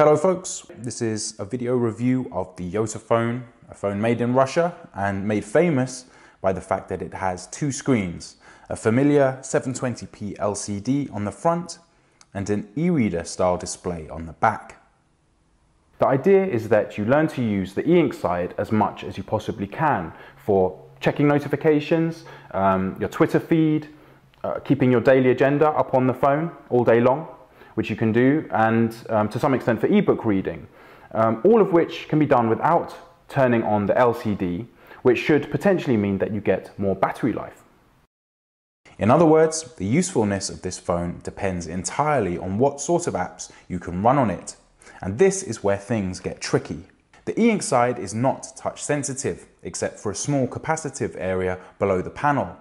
Hello folks, this is a video review of the YotaPhone, a phone made in Russia and made famous by the fact that it has two screens, a familiar 720p LCD on the front and an e-reader style display on the back. The idea is that you learn to use the e-ink side as much as you possibly can for checking notifications, your Twitter feed, keeping your daily agenda up on the phone all day long, which you can do, and to some extent for ebook reading, all of which can be done without turning on the LCD, which should potentially mean that you get more battery life. In other words, the usefulness of this phone depends entirely on what sort of apps you can run on it, and this is where things get tricky. The e-ink side is not touch sensitive, except for a small capacitive area below the panel.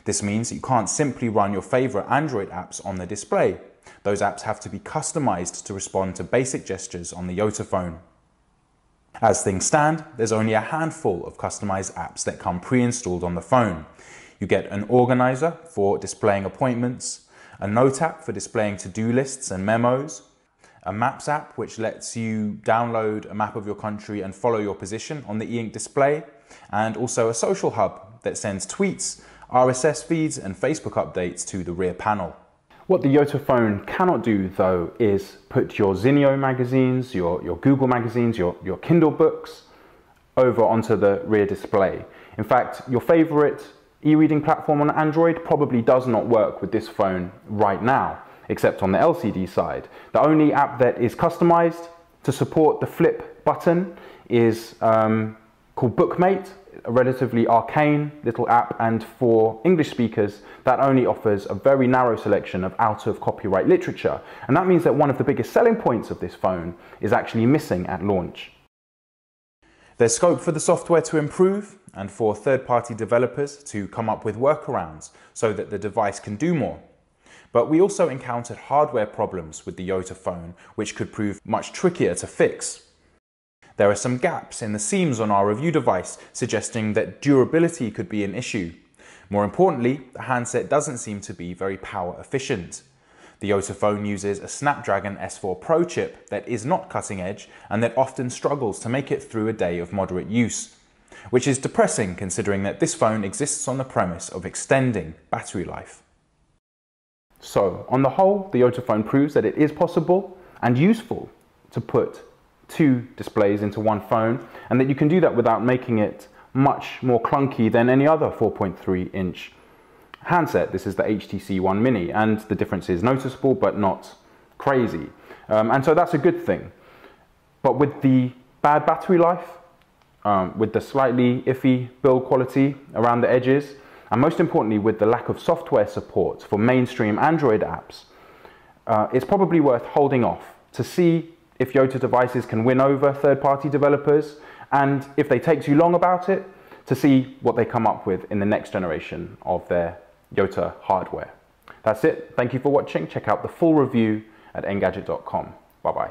This means you can't simply run your favorite Android apps on the display. Those apps have to be customized to respond to basic gestures on the YotaPhone. As things stand, there's only a handful of customized apps that come pre-installed on the phone. You get an organizer for displaying appointments, a note app for displaying to-do lists and memos, a Maps app which lets you download a map of your country and follow your position on the e-ink display, and also a social hub that sends tweets, RSS feeds and Facebook updates to the rear panel. What the YotaPhone cannot do, though, is put your Zinio magazines, your Google magazines, your Kindle books over onto the rear display. In fact, your favorite e-reading platform on Android probably does not work with this phone right now, except on the LCD side. The only app that is customized to support the flip button is called Bookmate, a relatively arcane little app, and for English speakers that only offers a very narrow selection of out of copyright literature, and that means that one of the biggest selling points of this phone is actually missing at launch. There's scope for the software to improve and for third-party developers to come up with workarounds so that the device can do more. But we also encountered hardware problems with the YotaPhone which could prove much trickier to fix. There are some gaps in the seams on our review device, suggesting that durability could be an issue. More importantly, the handset doesn't seem to be very power efficient. The YotaPhone uses a Snapdragon S4 Pro chip that is not cutting edge and that often struggles to make it through a day of moderate use, which is depressing considering that this phone exists on the premise of extending battery life. So, on the whole, the YotaPhone proves that it is possible and useful to put two displays into one phone, and that you can do that without making it much more clunky than any other 4.3-inch handset. This is the HTC One Mini, and the difference is noticeable but not crazy. And so that's a good thing. But with the bad battery life, with the slightly iffy build quality around the edges, and most importantly with the lack of software support for mainstream Android apps, it's probably worth holding off to see if Yota devices can win over third-party developers, and if they take too long about it, to see what they come up with in the next generation of their Yota hardware. That's it. Thank you for watching. Check out the full review at Engadget.com. Bye-bye.